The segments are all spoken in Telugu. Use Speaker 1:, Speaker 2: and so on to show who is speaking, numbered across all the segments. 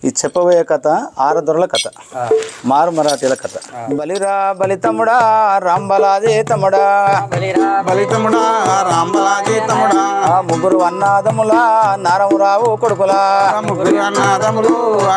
Speaker 1: ఈ చెప్పబోయే కథ ఆరదొరల కథ, మారు మరాఠీల కథ. బలిరా బలితముడా రాంబలాదే తముడా,
Speaker 2: బలితముడా రాంబలాదే తముడా,
Speaker 1: ముగ్గురు అన్నాదముల నారమురావు కొడుకులా,
Speaker 2: ముగ్గురు అన్నాదములు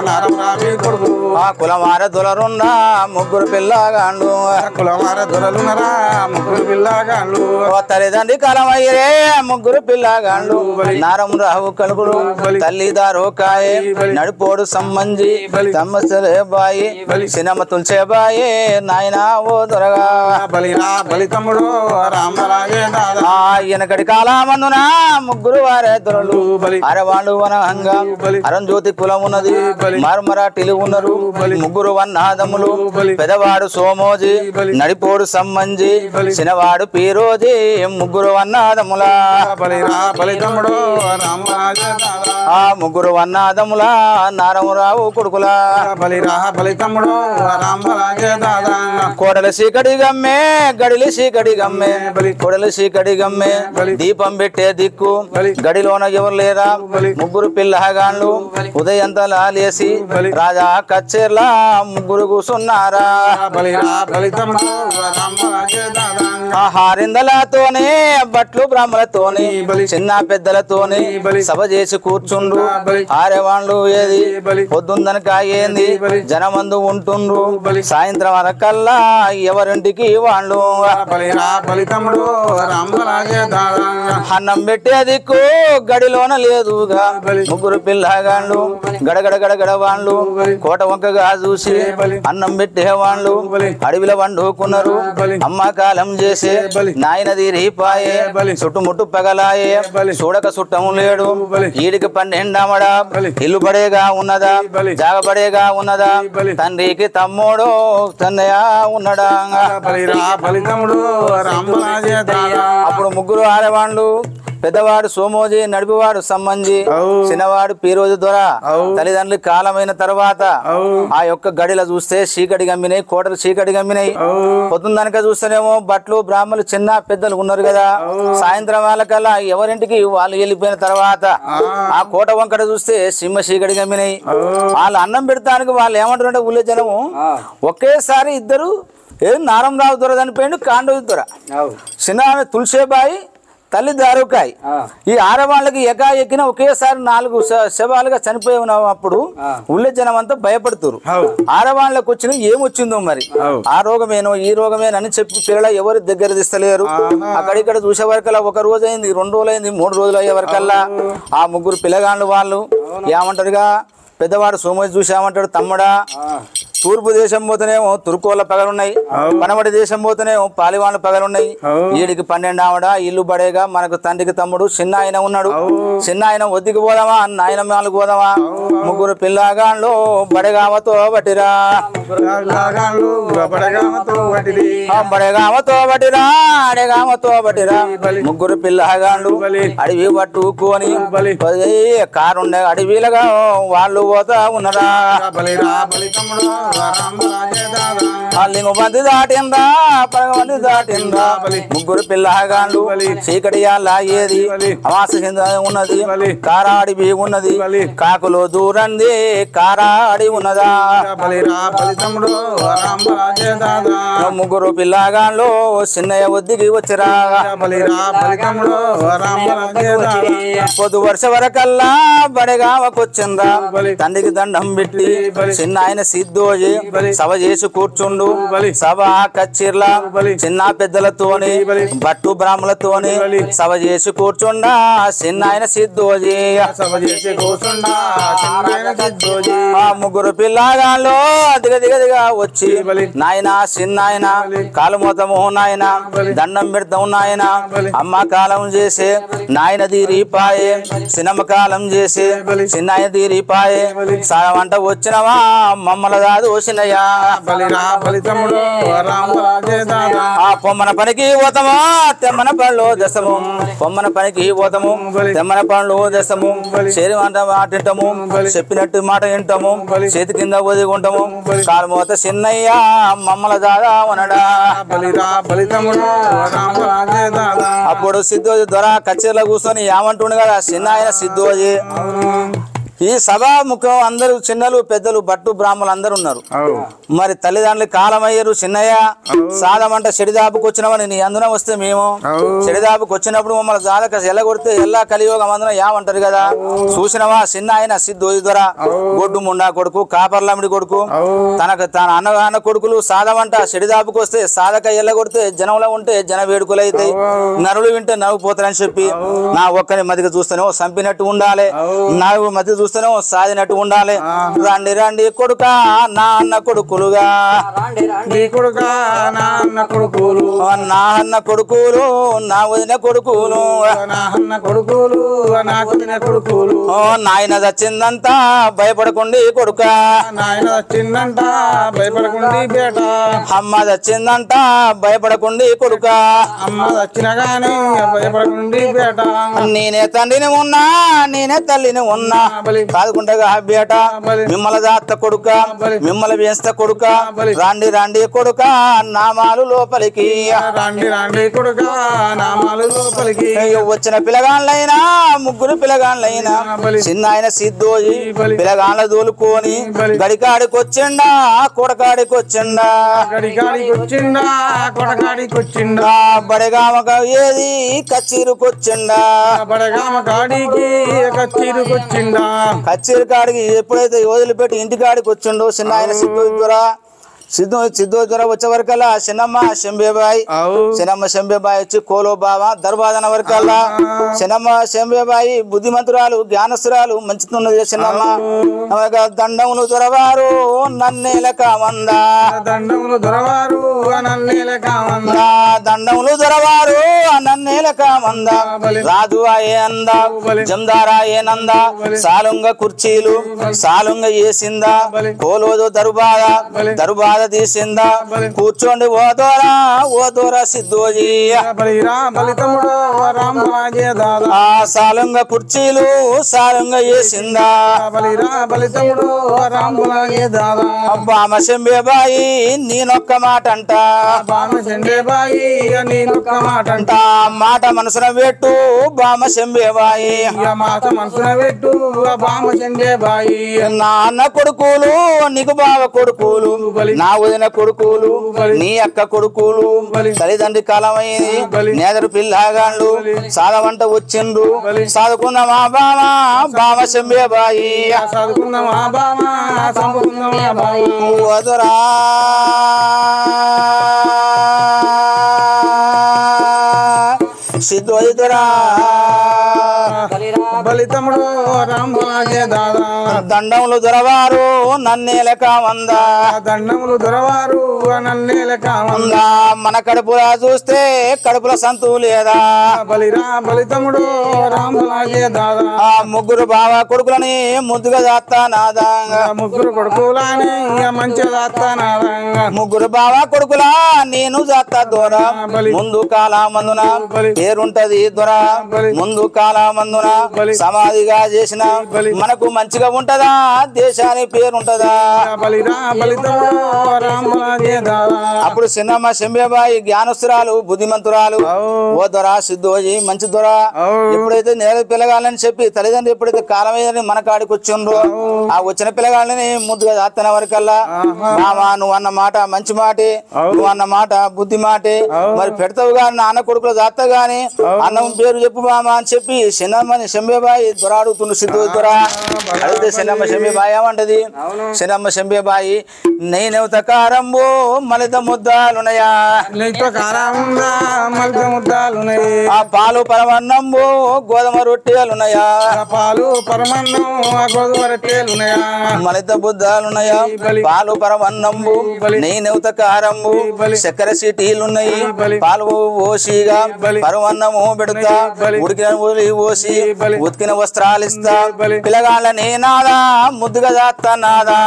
Speaker 2: నారమురావి కొడుకు,
Speaker 1: ఆ కులమార దొలరున్నా ముగ్గురు పిల్లగాండ్లు,
Speaker 2: కులమార దొరలునరా ముగ్గురు పిల్లగాళ్ళు,
Speaker 1: తల్లిదండ్రి కాలమయ్యరే ముగ్గురు పిల్లగాండ్లు, నారమురావు కలుగుడు తల్లిదారు కాయే నడిపోడు సమ్మంజి తమ్మసలే బాయి సినమ తుల్చే బాయే నాయనా ఓ దొరగా.
Speaker 2: బలిరా బలితముడు రాంబలాగే దాదా,
Speaker 1: వెనకటి కాలమందున ముగ్గురు వారే దొరలు, అరవాళ్ళు వనంగా అరంజ్యోతి కులం ఉన్నది, మరాఠీలు ఉన్నారు, ముగ్గురు వన్నాదములు, పెదవాడు సోమోజీ నడిపోడు సమ్మంజి చిన్నవాడు పీరోజీ, ముగ్గురు వన్నాదముల.
Speaker 2: బలిరా బలితముడు రాంబలాగే దాదా,
Speaker 1: ఆ ముగ్గురు వన్నాదముల నారమురావు కొడుకులా,
Speaker 2: బలిరా బలితముడు రాంబలాగే దాదా,
Speaker 1: కోడల చీకటి గమ్మే గడిలి చీకటి గమ్మే, కోడల చీకటి గమ్మే దీపం పెట్టే దిక్కు, గడిలోన ఎవరు లేరా ముగ్గురు పిల్లగాళ్ళు, ఉదయంతలా లేసి రాజా కచ్చేర్లా ముగ్గురు కూసున్నారా.
Speaker 2: బలిరా బలితముడు రాంబలాగే దాదా,
Speaker 1: హారిందలతోనే బట్లు బ్రాహ్మలతోని చిన్న పెద్దలతోని సభ చేసి కూర్చుండ్రు, ఆరేవాళ్ళు ఏది పొద్దుందనక ఏంది జనమందు ఉంటుండ్రు, సాయంత్రం వరకల్లా ఎవరింటికి వాళ్ళు.
Speaker 2: బలిరా బలితముడు రాంబలాగే దాదా,
Speaker 1: అన్నం పెట్టే దిక్కు గడిలోన లేదుగా, ముగ్గురు పిల్లగాళ్ళు గడగడ గడగడ వాళ్ళు కోట వంకగా చూసి అన్నం పెట్టేవాళ్ళు అడవిలో వండుకున్నారు, అమ్మ కాలం చేసే నాయన తీరిపాయే చుట్టుముట్టు పగలాయే చూడక చుట్టం లేడు, ఈడికి 12 ఇల్లు పడేగా ఉన్నదా జాగపడేగా ఉన్నదా, తండ్రికి తమ్ముడు తన్నయ్య ఉన్నడా. అప్పుడు ముగ్గురు ఆడవాళ్ళు, పెద్దవాడు సోమోజీ నడిపివాడు సమ్మంజి చిన్నవాడు పీరోజు దొర, తల్లిదండ్రులు కాలమైన తర్వాత ఆ యొక్క గడిలో చూస్తే చీకటి గమ్మినాయి, కోటలు చీకటి గమ్మినాయి, పొద్దున్ననక చూస్తేనేమో బట్లు బ్రాహ్మణులు చిన్న పెద్దలు ఉన్నారు కదా, సాయంత్రం వాళ్ళకల్లా ఎవరింటికి వాళ్ళు వెళ్ళిపోయిన తర్వాత ఆ కోట వంకట చూస్తే సింహ చీకటి గమ్మినాయి. వాళ్ళు అన్నం పెడతానికి వాళ్ళు ఏమంటారంటే ఊళ్ళో జనము ఒకేసారి ఇద్దరు నారంరావు దొర చనిపోయిండు, కాండోజు దొర, చిన్న తులసేబాయి తల్లి దారుకాయ్, ఈ ఆడవాళ్ళకి ఎక్కిన ఒకేసారి 4 శవాలుగా చనిపోయి ఉన్నప్పుడు ఊళ్ళో జనం అంతా భయపడుతురు. ఆడవాళ్ళకి వచ్చిన ఏమొచ్చిందో మరి, ఆ రోగమేనో ఈ రోగమేనో అని చెప్పి పిల్లల ఎవరు దగ్గర తీస్తలేరు. అక్కడిక్కడ చూసే వరకల్లా 1 రోజు అయింది, 2 రోజులు అయింది, 3 రోజులు అయ్యే వరకల్లా ఆ ముగ్గురు పిల్లగాళ్ళు వాళ్ళు ఏమంటారుగా, పెద్దవాడు సోమోజీ చూసి ఏమంటాడు, తమ్ముడా తూర్పు దేశం పోతేనేమో తుర్కోళ్ళ పగలున్నాయి, పనవడి దేశం పోతేనేమో పాలివాళ్ళ పగలున్నాయి, ఈడికి 12 ఆవిడ ఇల్లు పడేగా మనకు తండ్రికి తమ్ముడు చిన్న ఆయన ఉన్నాడు, చిన్న ఆయన ఒద్దికి పోదామా నాయన మాలకు పోదామా, ముగ్గురు పిల్లగాళ్ళు బడగామతో బట్టిరా బడగామతో బట్టిరా అడగామతో బట్టిరా, ముగ్గురు పిల్లగాళ్ళు అడవి పట్టుకొని కారుండే అడవిలుగా వాళ్ళు పోతా ఉన్నారా. లింగు బంది దాటిందా పరగబంది దాటిందా, ముగ్గురు పిల్లగాళ్ళు చీకటి లాగేది అమాస కింద ఉన్నది, కారాడి బీ ఉన్నది, కాకులు దూరంది కారాడి ఉన్నదా. ముగ్గురు పిల్లగాళ్ళు చిన్నయ్య ఒద్దికి వచ్చిరా, పొద్దు వర్ష వరకల్లా బడగావకొచ్చిందా, తండ్రికి దండం పెట్టి చిన్న ఆయన సిద్ధోజీ సభ చేసి కూర్చుండు, సభ కచ్చిర్లా చిన్న పెద్దలతోని బట్టు బ్రాహ్మణులతోని సభ చేసి కూర్చుండా, చిన్న ఆయన సిద్ధోజీ ఆ ముగ్గురు పిల్లగాళ్ళు దిగదిగదిగా వచ్చి నాయన చిన్న ఆయన కాలు మొత్తము నాయన దండం పెడతాం నాయన, అమ్మ కాలం చేసే నాయన తీరిపాయే సినమ్మ కాలం చేసే చిన్న ఆయన తీరిపాయే, సాగమంట వచ్చినవా మమ్మల దాదు వచ్చినయ్యా. ఆ పొమ్మన పనికి పోతాము తెమ్మన పనులు దశము, పొమ్మన పనికి పోతాము తెమ్మన పనులు దశము, చేరి మాటింటాము చెప్పినట్టు మాట వింటాము, చేతి కింద ఒదిగుంటాము, కాలు మోత చిన్నయ్య మమ్మల దాదా అనడా. అప్పుడు సిద్ధోజీ దొర కచ్చేర్లో కూర్చొని ఏమంటుండు కదా, చిన్న ఆయన సిద్ధోజీ ఈ సభాముఖం అందరూ చిన్నలు పెద్దలు బట్టు బ్రాహ్మణులు అందరూ ఉన్నారు. మరి తల్లిదండ్రులు కాలమయ్యారు. చిన్నయ్య సాదమంట చెడిదాపుకు వచ్చినామని నీ అందున వస్తే మేము చెడిదాపుకు వచ్చినప్పుడు మమ్మల్ని జాలక ఎల్లగొడితే ఎల్లా కలియోగం అందున యామంటారు కదా. చూసినవా చిన్న ఆయన సిద్ధోజి దొర గొడ్డు ముండా కొడుకు కాపర్లమిడి కొడుకు తన అన్న కొడుకులు సాదమంట చెడిదాపుకు వస్తే సాధక ఎల్లగొడితే జనంలో ఉంటే జన వేడుకలు అవుతాయి. నరులు వింటే నవ్వుపోతారని చెప్పి నా ఒక్కని మధ్యకి చూస్తేనే చంపినట్టు ఉండాలి, నాకు మధ్య చూస్తేనే సాధినట్టు ఉండాలి. రండి రండి కొడుక నా అన్న కొడుకులుగా
Speaker 2: నా అన్న కొడుకులు
Speaker 1: నా అన్న కొడుకులు నా వదిన కొడుకులు నాయన చచ్చిందంతా భయపడకుండి కొడుక
Speaker 2: నాయన వచ్చిందంట భయపడకుండి బేట
Speaker 1: అమ్మ చచ్చిందంట భయపడకుండి కొడుక
Speaker 2: అమ్మ వచ్చిన గాని భయపడకుండి బేట
Speaker 1: నేనే తండ్రిని ఉన్నా నేనే తల్లిని ఉన్నా కాదుకుంటగా బేట మిమ్మల్ని దాత్త కొడుక మిమ్మల్ని వేస్త కొడుక రాండి రాండి కొడుక నామాలు లోపలికి
Speaker 2: రాండి రాండి కొడుక నామాలు లోపలికి
Speaker 1: వచ్చిన పిల్లగాళ్ళైనా ముగ్గురు పిల్లగాళ్ళైనా చిన్న ఆయన సిద్ధోజి పిల్లగాళ్ళ దోలుకొని గడికాడికి వచ్చిండా కొడకాడికి వచ్చిండా
Speaker 2: గడికాడికి వచ్చిండా కొడకాడికి వచ్చిండా
Speaker 1: బడగామక ఏది కచ్చీరుకు వచ్చిండా
Speaker 2: బడగామ కాడికి కచ్చీరుకు వచ్చిండా
Speaker 1: కచ్చేరి కాడికి ఎప్పుడైతే వదిలిపెట్టి ఇంటి కాడికి వచ్చిండో చిన్న ఆయన సిద్ధోజ్వర వచ్చే వరకల్లా చిన్నమ్మ శంబేబాయి వచ్చి కోలో బావ దర్బాదన వరకల్లా చిన్నమ్మ శంబేబాయి బుద్ధిమంతురాలు జ్ఞానస్తురాలు మంచితున్నది చిన్నమ్మ దండములు దొరవారు నన్నేల కామందా
Speaker 2: దండములు దొరవారు నన్నేల కామందా
Speaker 1: దండములు దొరవారు నన్నేల కామందా రాజు ఆయే అందా జందారా ఏ నందా సాలుంగ కుర్చీలు సాలుంగ ఏసిందా కోలోదో దరుబాద తీసిందా కూర్చోండి ఓ దూరా సిద్ధోజీ సాలుంగ కుర్చీలు సాలుంగ వేసిందా బామ శంబేబాయి నేనొక్క మాట అంట మాట మనసున పెట్టు బామ శంబేబాయి నా అన్న కొడుకులు నీకు బావ కొడుకులు నా వదిన కొడుకులు నీ అక్క కొడుకులు తల్లిదండ్రి కాలమైంది నేదరు పిల్లగాళ్ళు సాదవంట వచ్చిండ్రు సాదుకున్న బామ శంబేబాయి వదురా సిద్ధోదిరా
Speaker 2: బలితముడు రామరాజే దాదా
Speaker 1: దండములు దొరవారు నన్నేల కామందా
Speaker 2: దండములు దొరవారు నన్నేల కామందా
Speaker 1: మన కడుపులా చూస్తే కడుపుల సంతు లేదా
Speaker 2: బలితముడు రామరాజే దాదా
Speaker 1: ముగ్గురు బావ కొడుకులని ముద్దుగా దాత్తా నాదా
Speaker 2: ముగ్గురు కొడుకులని మంచిగా దాత్తా నాదా
Speaker 1: ముగ్గురు బావ కొడుకులా నేను జాత్తా దొర ముందు కాలమందున పేరుంటది దొర ముందు కాలమందున సమాధిగా చేసిన మనకు మంచిగా ఉంటదా దేశానికి పేరుంటదా అప్పుడు చిన్నమ్మ శంబేబాయి జ్ఞానస్తురాలు బుద్ధిమంతురాలు ఓ దొర సిద్ధోజీ మంచి దొర ఎప్పుడైతే నేల పిల్లగాళ్ళని చెప్పి తల్లిదండ్రులు ఎప్పుడైతే కాలమేదని మన కాడికి వచ్చిండ్రో ఆ వచ్చిన పిల్లగాళ్ళని ముద్దుగా దాత్తన వరకల్లా మామా నువ్వు అన్న మాట మంచి మాటే నువ్వు అన్న మాట బుద్ధి మాటే మరి పెడతావు గాని నాన్న కొడుకులు దాత్త గాని అన్నం పేరు చెప్పు మామా అని చెప్పి చిన్నమ్మని శంబేబాయి దొర అడుగుతుండు సిద్ధోజీ దొర అడిగితే చిన్నమ్మ శంబేబాయి ఏమంటది చిన్నమ్మ శంబేబాయి నేనెవత కారంబో మలిత ముద్దాలున్నాయా ఆ పాలు పరమన్నంబో గోధుమ రొట్టెలున్నాయా
Speaker 2: పాలు పరమన్నం గోధుమ రొట్టెలున్నాయా
Speaker 1: మలిత బుద్ధాలున్నాయా పాలు పరమన్నంబు నేనెవత కారంబు చక్కెర సీటీలున్నాయి పాలు ఓసిగా పరమన్నము పెడతా ఉడికిన ఓసి ఉతికిన వస్త్రాలు ఇస్తా పిల్లగాళ్ళ నేనాదా ముద్దుగా దాత్తా నాదా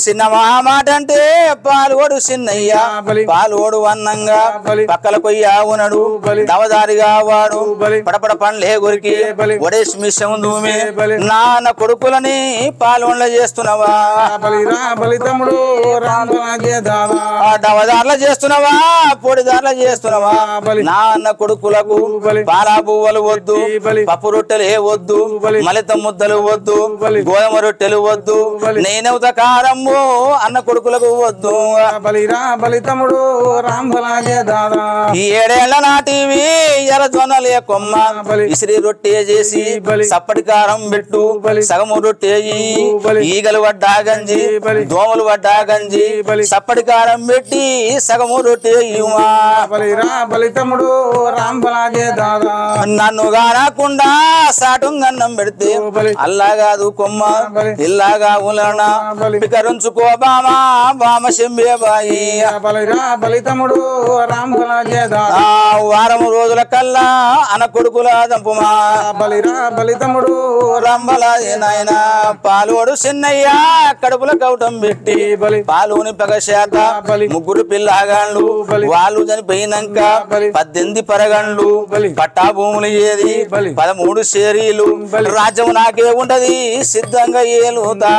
Speaker 1: చిన్న మాట అంటే పాలుగోడు చిన్నయ్య పాలుగోడు అన్నంగా పక్కల కొయ్య ఉనడు దవదారిగా వాడు పడపడ పండ్లే గురికి ఒడేసి మిషం దూమి నాన్న కొడుకులని పాల్గొండ చేస్తున్నావా దవదారుల చేస్తున్నావా పొడిదారుల చేస్తున్నావా నాన్న కొడుకుల కొడుకులకు పాలా పువ్వులు వద్దు, పప్పు రొట్టెలు ఏ వద్దు, మలిత ముద్దలు వద్దు, గోధుమ రొట్టెలు వద్దు, నేనవుత కారము అన్న కొడుకులకు వద్దు.
Speaker 2: బలిరా బలి తమ్ముడు రాంబలాగే దాదా
Speaker 1: ఈ 7 ఏళ్ల నాటివి ఎర్ర జొన్నలే కొమ్మ ఇసిరి రొట్టె చేసి సప్పటి కారం పెట్టు, సగము రొట్టె ఈగలు వడ్డా గంజి, దోమలు వడ్డా గంజి, సప్పటి కారం పెట్టి సగము రొట్టె ఇవ్వమా.
Speaker 2: బలిరా బలి తమ్ముడు రాంబలాగే దాదా
Speaker 1: నన్ను గానకుండా సాటుంగన్నం పెడితే అల్లా కాదు కొమ్మ ఇల్లాగా ఉలనా పికరుంచుకో బామా బామ శంబే బాయి.
Speaker 2: బలిరా బలి తమ్ముడు రాంబలాగే దాదా
Speaker 1: వారం రోజుల కల్లా అన కొడుకుల దంపుమా.
Speaker 2: బలిరా బలి తమ్ముడు
Speaker 1: రంబలాది నాయన పాలోడు చిన్నయ్య కడుపుల కౌటం పెట్టి పాలుని పగశాత ముగ్గురు పిల్లగాండ్లు వాళ్ళు చనిపోయినాక 18 పరగండ్లు పట్టా భూములు ఏది 13 షేరీలు రాజ్యం నాకే ఉంటది సిద్ధంగా ఏలుతా.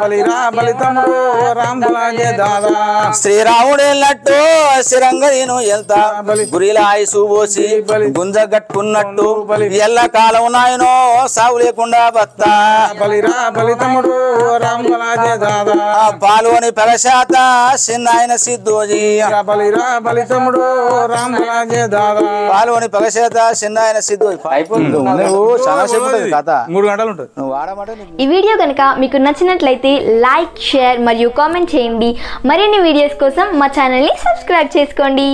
Speaker 2: బలిరా బలి తమ్ముడు రాంబలాగే దాదా
Speaker 1: శ్రీరాముడు వెళ్ళట్టు స్థిరంగా నేను వెళ్తా గురిల ఆయుసు పోసి గుంజ కట్టుకున్నట్టు ఎల్ల కాలం నాయనో సాగు లేకుండా బత్తా.
Speaker 2: బలిరా బలి తమ్ముడు రాంబలాగే దాదా
Speaker 1: పాలుని పగశాత చిన్నాయన సిద్ధోజీ.
Speaker 2: బలిరా బలి తమ్ముడు రాంబలాగే దాదా
Speaker 1: పాలుని పగశాత చిన్నాయన సిద్ధోజీ. నువ్వు చాలా సేపు ఉంటుంది కథ,
Speaker 2: 3 గంటలు ఉంటుంది.
Speaker 1: నువ్వు వాడమాట.
Speaker 3: ఈ వీడియో కనుక మీకు నచ్చినట్లయితే లైక్, షేర్ మరియు కామెంట్ చేయండి. మరిన్ని వీడియోస్ కోసం మా ఛానల్ని సబ్స్క్రైబ్ చేసుకోండి.